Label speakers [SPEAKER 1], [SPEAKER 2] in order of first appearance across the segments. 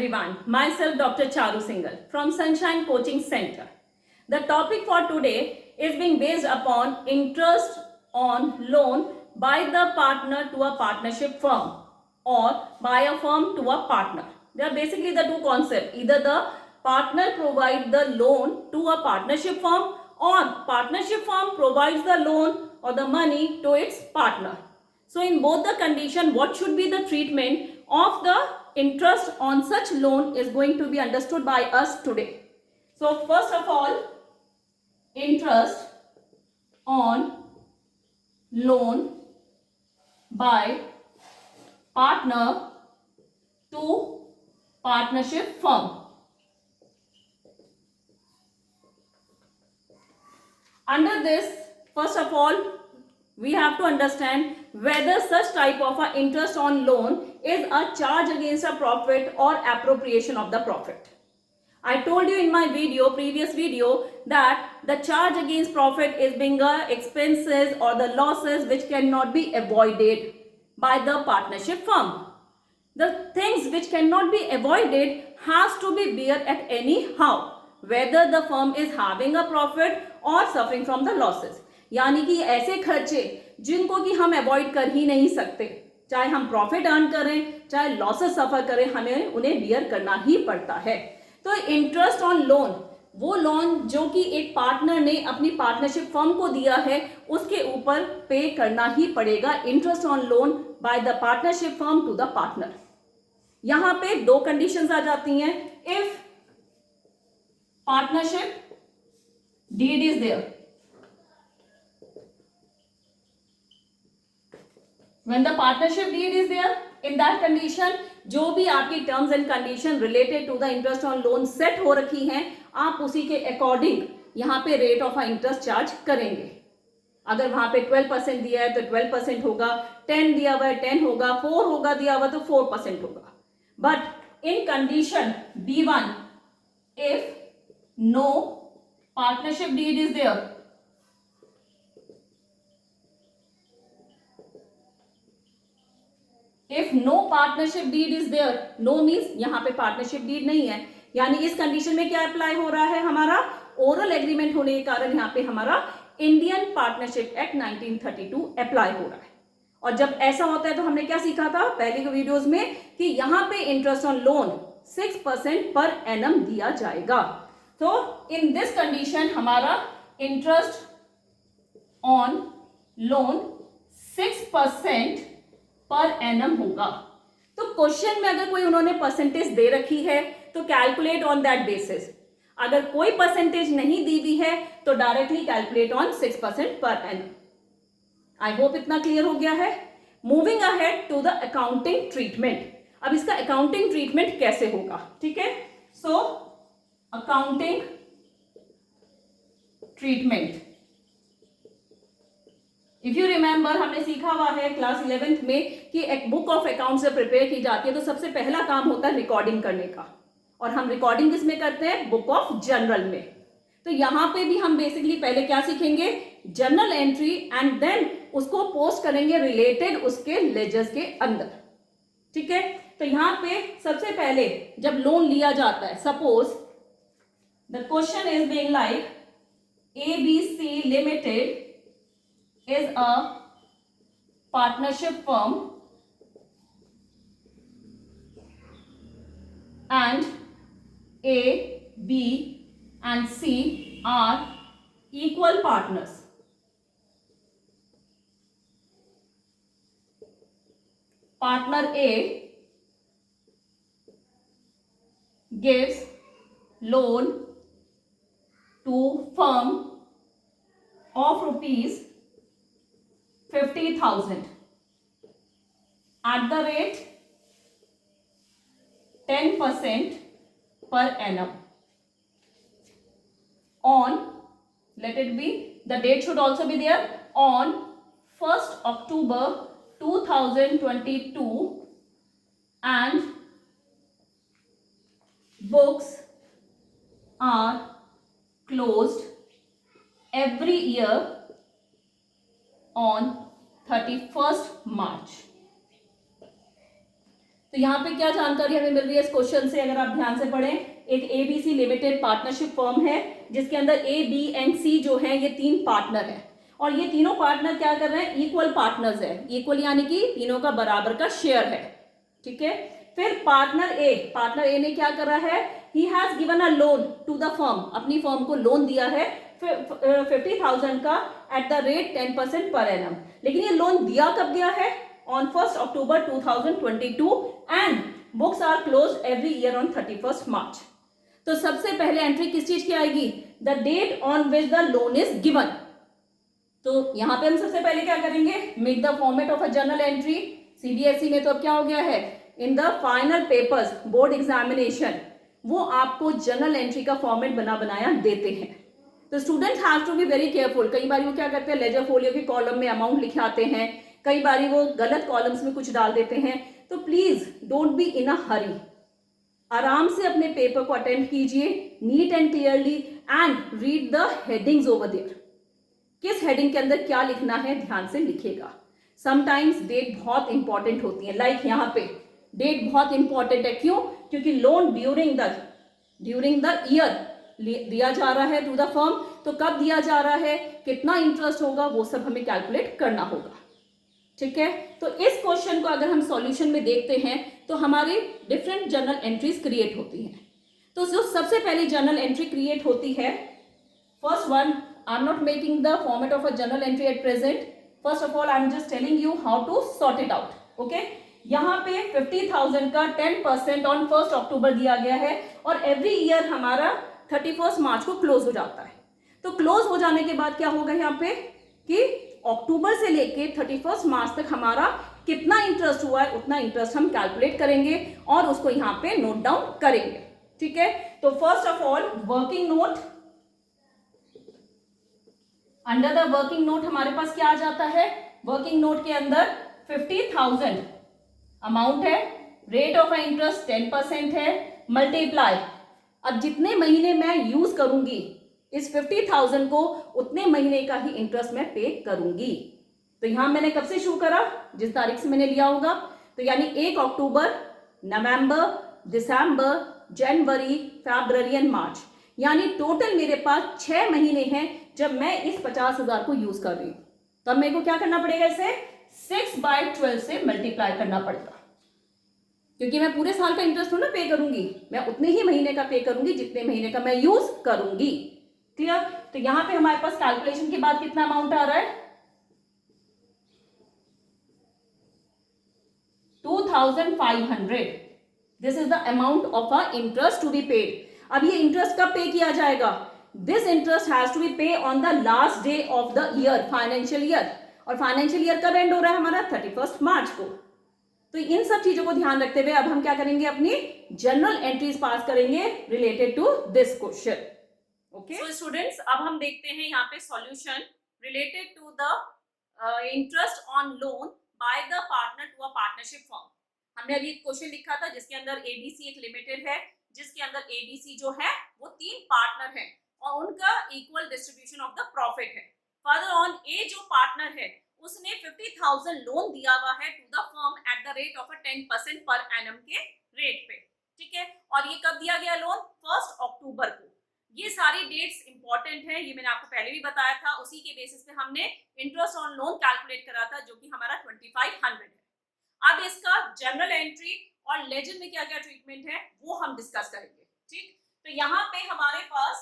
[SPEAKER 1] everyone. Myself Dr. Charu Singhal from Sunshine Coaching Center. The topic for today is being based upon interest on loan by the partner to a partnership firm or by a firm to a partner. They are basically the two concepts. Either the partner provides the loan to a partnership firm or partnership firm provides the loan or the money to its partner. So in both the condition, what should be the treatment of the interest on such loan is going to be understood by us today. So first of all, interest on loan by partner to partnership firm. Under this, first of all, we have to understand whether such type of a interest on loan is a charge against a profit or appropriation of the profit. I told you in my previous video, that the charge against profit is being expenses or the losses which cannot be avoided by the partnership firm. The things which cannot be avoided has to be bear at any how, whether the firm is having a profit or suffering from the losses. यानी कि ऐसे खर्चे जिनको कि हम avoid कर ही नहीं सकते, चाहे हम प्रॉफिट अर्न करें चाहे लॉसेस सफर करें, हमें उन्हें बियर करना ही पड़ता है. तो इंटरेस्ट ऑन लोन, वो लोन जो कि एक पार्टनर ने अपनी पार्टनरशिप फर्म को दिया है, उसके ऊपर पे करना ही पड़ेगा. Interest on loan by the partnership firm to the partner. यहां पे दो कंडीशंस आ जाती हैं. If partnership deed is there, when the partnership deed is there, in that condition जो भी आपकी terms and condition related to the interest on loan set हो रखी हैं, आप उसी के अकॉर्डिंग यहाँ पे रेट ऑफ इंटरेस्ट चार्ज करेंगे. अगर वहां पे 12% दिया है तो 12% होगा, 10 दिया हुआ है 10 होगा, 4 होगा दिया हुआ तो 4% होगा. But in condition B1, if no partnership deed is there, if no partnership deed is there, no means यहाँ पे पार्टनरशिप डीड नहीं है, यानी इस कंडीशन में क्या अप्लाई हो रहा है, हमारा ओरल एग्रीमेंट होने के कारण यहाँ पे हमारा इंडियन पार्टनरशिप एक्ट 1932 अप्लाई हो रहा है. और जब ऐसा होता है तो हमने क्या सीखा था पहले के वीडियोस में कि यहाँ पे interest on loan 6% per annum दिया जाएगा. तो इन दिस कंडीशन हमारा interest on loan 6% per annum होगा. तो क्वेश्चन में अगर कोई उन्होंने परसेंटेज दे रखी है तो कैलकुलेट ऑन दैट बेसिस. अगर कोई परसेंटेज नहीं दी हुई है तो directly calculate on 6% per annum. I hope इतना क्लियर हो गया है. Moving ahead to the accounting treatment. अब इसका अकाउंटिंग ट्रीटमेंट कैसे होगा, ठीक है. So accounting treatment, if you remember हमने सीखा हुआ है क्लास 11th में कि एक बुक ऑफ अकाउंट से प्रिपेयर की जाती है तो सबसे पहला काम होता है रिकॉर्डिंग करने का. और हम रिकॉर्डिंग किसमें करते हैं, बुक ऑफ जर्नल में. तो यहां पे भी हम बेसिकली पहले क्या सीखेंगे, जर्नल एंट्री, एंड देन उसको पोस्ट करेंगे रिलेटेड उसके लेजर्स के अंदर, ठीक है. तो यहां पे सबसे पहले जब लोन लिया जाता है, suppose the question is being like ABC limited is a partnership firm and A, B and C are equal partners. Partner A gives loan to firm of rupees 50,000 at the rate 10% per annum on, let it be, the date should also be there, on 1st October 2022, and books are closed every year on 31st March. तो यहाँ पे क्या जानकारी हमें मिल रही है इस question से, अगर आप ध्यान से पढ़ें, एक ABC लिमिटेड पार्टनरशिप फर्म है जिसके अंदर A, B एंड C जो है ये 3 पार्टनर है, और ये तीनों पार्टनर क्या कर रहे हैं, इक्वल पार्टनर्स है, इक्वल यानी कि तीनों का बराबर का शेयर है, ठीक है। फिर पार्टनर ए ने क्या करा है, he has given a loan to the firm, अपनी फर्म को लोन दिया है 50,000 का eight the rate 10% per annum. लेकिन ये लोन दिया कब गया है, on 1 October 2022 and books are close every year on 31 March. तो सबसे पहले एंट्री किस चीज की आएगी, the date on which the loan is given. तो यहां पे हम सबसे पहले क्या करेंगे, make the format of a journal entry. CBSE में तो अब क्या हो गया है, in the final papers board examination वो आपको जर्नल एंट्री का फॉर्मेट बनाया देते हैं। तो student have to be very careful. कई बार वो क्या करते हैं, लेजर फोलियो के कॉलम में अमाउंट लिखे आते हैं, कई बार वो गलत कॉलम्स में कुछ डाल देते हैं। तो please don't be in a hurry, आराम से अपने पेपर को अटेंड कीजिए neat and clearly and read the headings over there. किस हेडिंग के अंदर क्या लिखना है ध्यान से लिखिएगा। समटाइम्स डेट बहुत इंपॉर्टेंट होती है, लाइक यहाँ पे डेट बहुत इंपॉर्टेंट है, क्यों, क्योंकि लोन ड्यूरिंग द ईयर दिया जा रहा है टू द फर्म। तो कब दिया जा रहा है, कितना इंटरेस्ट होगा, वो सब हमें कैलकुलेट करना होगा, ठीक है। तो इस क्वेश्चन को अगर हम सॉल्यूशन में देखते हैं तो हमारी डिफरेंट जर्नल एंट्रीज क्रिएट होती हैं। तो जो सबसे पहली जर्नल एंट्री क्रिएट होती है, first one, I am not making the format of a journal entry at present, first of all I am just telling you how to sort it out, okay. यहाँ पे 50,000 का 10% on 1 अक्टूबर दिया गया है, और every year हमारा 31 मार्च को close हो जाता है। तो क्लोज हो जाने के बाद क्या होगा यहाँ पे कि अक्टूबर से लेके 31 मार्च तक हमारा कितना इंटरेस्ट हुआ है उतना इंटरेस्ट हम कैलकुलेट करेंगे और उसको यहाँ पे नोट डाउन करेंगे, ठीक है। तो first of all working note, under the working note हमारे पास क्या आ जाता है, वर्किंग नोट के अंदर 50,000 अमाउंट है, रेट ऑफ इंटरेस्ट 10% है, मल्टीप्लाई, अब जितने महीने मैं यूज करूंगी इस 50,000 को उतने महीने का ही इंटरेस्ट मैं पे करूंगी। तो यहां मैंने कब से शुरू करा, जिस तारीख से मैंने लिया होगा, तो यानी 1 अक्टूबर, नवंबर, दिसंबर, जनवरी, फरवरी एंड मार्च, यानी टोटल मेरे पास 6 महीने हैं जब मैं इस 50,000 को यूज कर रही हूं। तब मेरे को क्या करना पड़ेगा, इसे 6/12 से मल्टीप्लाई करना पड़ेगा, क्योंकि मैं पूरे साल का इंटरेस्ट थोड़ा ना पे करूंगी, मैं उतने ही महीने का पे करूंगी जितने महीने का मैं यूज करूंगी, क्लियर। तो यहां पे हमारे पास कैलकुलेशन के बाद कितना अमाउंट आ रहा है, 2,500, this is the amount of a interest to be paid. अब ये इंटरेस्ट कब पे किया जाएगा, this interest has to be pay on the last day of the year, financial year, और फाइनेंशियल ईयर कब एंड हो रहा है हमारा, 31 मार्च को। तो इन सब चीजों को ध्यान रखते हुए अब हम क्या करेंगे, अपनी जर्नल एंट्रीज पास करेंगे related to this question, okay. So students, अब हम देखते हैं यहाँ पे solution related to the interest on loan by the partner to a partnership firm. हमने अभी एक क्वेश्चन लिखा था जिसके अंदर एबीसी एक लिमिटेड है, जिसके अंदर एबीसी जो है वो 3 पार्टनर है और उनका equal distribution of the profit है। फर्दर ऑन, ए जो पार्टनर है उसने 50,000 लोन दिया हुआ है to the firm at the rate of a 10% per annum के रेट पे, ठीक है। और ये कब दिया गया लोन, 1 अक्टूबर को। ये सारी डेट्स इंपॉर्टेंट है, ये मैंने आपको पहले भी बताया था, उसी के बेसिस पे हमने इंटरेस्ट ऑन लोन कैलकुलेट करा था जो कि हमारा 2500 है। अब इसका जनरल एंट्री और लेजर में क्या क्या ट्रीटमेंट है वो हम डिस्कस करेंगे, ठीक। तो यहाँ पे हमारे पास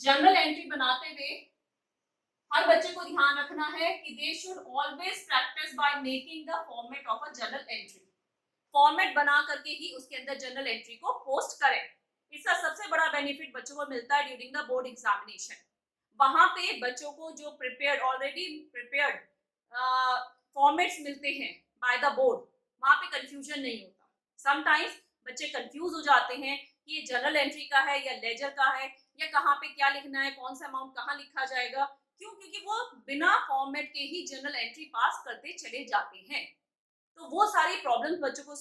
[SPEAKER 1] जनरल एंट्री बनाते हुए हर बच्चे को ध्यान रखना है कि they should always practice by making the format of a general entry. Format बना करके ही उसके अंदर जनरल एंट्री को पोस्ट करें। इसका सबसे बड़ा बेनिफिट बच्चों को मिलता है ड्यूरिंग द बोर्ड एग्जामिनेशन। वहां पे बच्चों को जो प्रिपेयर्ड ऑलरेडी प्रिपेयर्ड फॉर्मेट्स मिलते हैं बाय द बोर्ड, वहां पे कंफ्यूजन नहीं होता। समटाइम्स बच्चे कंफ्यूज हो जाते हैं कि ये जनरल एंट्री का है या लेजर का है या कहाँ पे क्या लिखना है, कौन सा अमाउंट कहाँ लिखा जाएगा, क्यों, क्योंकि वो बिना फॉर्मेट के ही जनरल एंट्री पास करते चले जाते हैं। तो वो सारी प्रॉब्लम्स बच्चों को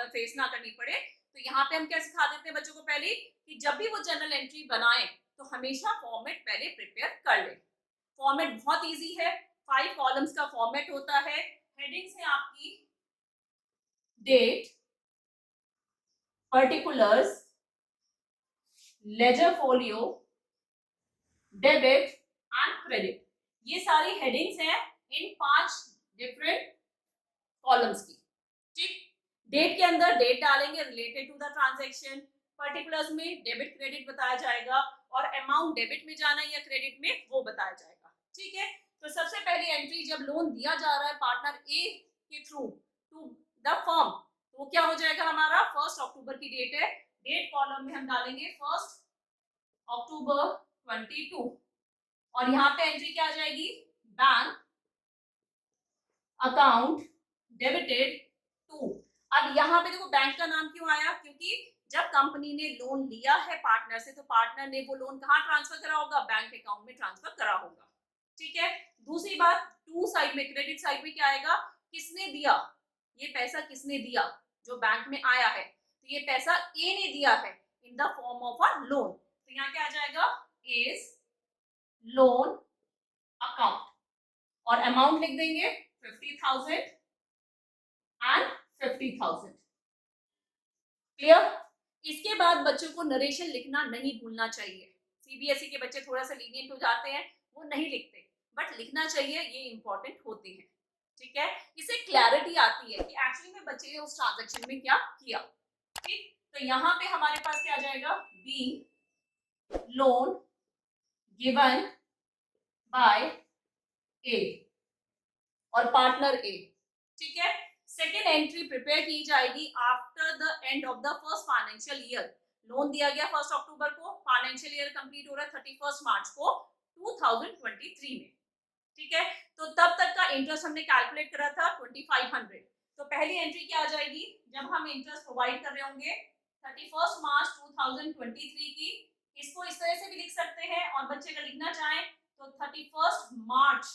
[SPEAKER 1] फेस ना करनी पड़े, तो यहाँ पे हम क्या सिखा देते हैं बच्चों को पहले कि जब भी वो जनरल एंट्री बनाए तो हमेशा फॉर्मेट पहले प्रिपेयर कर ले। फॉर्मेट बहुत इजी है, 5 कॉलम्स का फॉर्मेट होता है, हेडिंग्स है आपकी date, particulars, ledger folio, debit and credit. ये सारी हेडिंग्स हैं इन 5 डिफरेंट कॉलम्स की। ठीक, डेट के अंदर डेट डालेंगे related to the transaction, particulars में डेबिट क्रेडिट बताया जाएगा और अमाउंट डेबिट में जाना या क्रेडिट में वो बताया जाएगा। ठीक है, तो सबसे पहली एंट्री जब लोन दिया जा रहा है पार्टनर ए के थ्रू टू द फर्म, तो क्या हो जाएगा हमारा 1 अक्टूबर की डेट है। डेट कॉलम में हम डालेंगे 1 अक्टूबर 22 और यहाँ पे एंट्री क्या आ जाएगी, बैंक अकाउंट डेबिटेड टू। अब यहाँ पे देखो बैंक का नाम क्यों आया, क्योंकि जब कंपनी ने लोन लिया है पार्टनर से तो पार्टनर ने वो लोन कहाँ ट्रांसफर करा होगा, बैंक अकाउंट में ट्रांसफर करा होगा। ठीक है, दूसरी बात टू साइड में, क्रेडिट साइड में क्या आएगा, किसने दिया, ये पैसा किसने दिया, जो बैंक में आया है, तो ये पैसा ए ने दिया है in the form of a loan, तो यहाँ क्या आ जाएगा, एज लोन अकाउंट और अमाउंट लिख देंगे 50,000 एंड 50,000। क्लियर। इसके बाद बच्चों को नरेशन लिखना नहीं भूलना चाहिए। सीबीएसई के बच्चे थोड़ा सा लीनियंट हो जाते हैं, वो नहीं लिखते, बट लिखना चाहिए, ये इंपॉर्टेंट होते हैं। ठीक है, इससे क्लैरिटी आती है कि एक्चुअली में बच्चे ने उस ट्रांजैक्शन में क्या किया। ठीक, तो यहाँ पे हमारे पास क्या आ जाएगा, बी लोन गिवन बाय ए और पार्टनर ए। ठीक है, सेकेंड एंट्री प्रिपेयर की जाएगी after the end of the first financial year. Loan दिया गया 1 अक्टूबर को, फाइनेंशियल ईयर कंप्लीट हो रहा है 31 मार्च को 2023 में। ठीक है, तो तब तक का इंटरेस्ट हमने कैलकुलेट करा था 2500। तो पहली एंट्री क्या आ जाएगी, जब हम इंटरेस्ट प्रोवाइड कर रहे होंगे 31 मार्च 2023 की, इसको इस तरह से भी लिख सकते हैं और बच्चे का लिखना चाहें तो 31 मार्च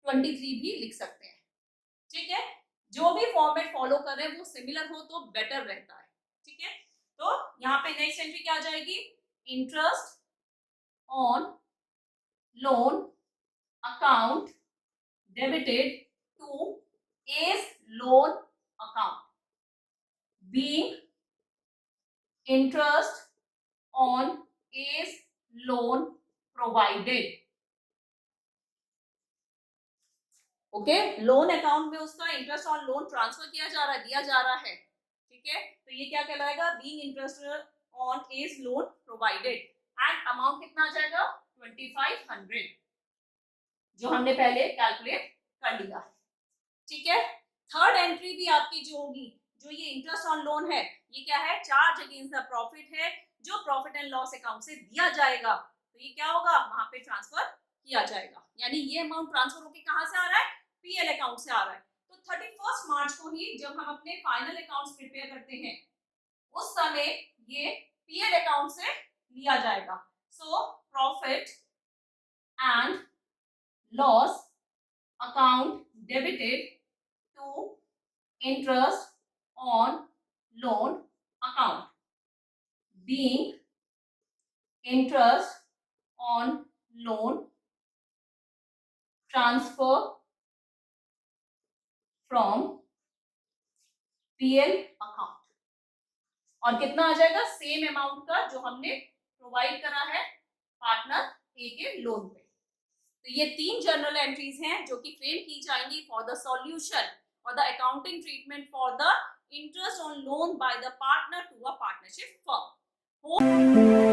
[SPEAKER 1] 23 भी लिख सकते हैं। ठीक है, जो भी फॉर्मेट फॉलो कर रहे हैं वो सिमिलर हो तो बेटर रहता है। ठीक है, तो यहाँ पे नेक्स्ट एंट्री क्या आ जाएगी, interest on loan account debited to A's loan account, being interest on A's loan provided. Okay, loan account में उसका इंटरेस्ट ऑन लोन ट्रांसफर किया जा रहा है, दिया जा रहा है। ठीक है, तो ये क्या कहलाएगा, being interest on A's loan provided and amount कितना आ जाएगा 2500, जो हमने पहले कैलकुलेट कर लिया। ठीक है, थर्ड एंट्री भी आपकी जो होगी, जो ये इंटरेस्ट ऑन लोन है, ये क्या है, चार्ज अगेंस्ट द प्रॉफिट है, जो प्रॉफिट एंड लॉस अकाउंट से दिया जाएगा, तो ये क्या होगा, वहां पे ट्रांसफर किया जाएगा। यानी ये अमाउंट ट्रांसफर होकर कहां से आ रहा है, पीएल अकाउंट से आ रहा है। तो 31 मार्च को ही जब हम अपने फाइनल अकाउंट्स प्रिपेयर करते हैं, उस समय ये पीएल अकाउंट से लिया जाएगा। So profit and loss account debited to interest on loan account, being interest on loan transfer from PL account, और कितना आ जाएगा, सेम अमाउंट का जो हमने प्रोवाइड करा है पार्टनर ए के लोन पे। तो ये 3 जनरल एंट्रीज हैं जो कि फ्रेम की जाएंगी फॉर द सॉल्यूशन और the accounting treatment for the interest on loan by the partner to a partnership firm.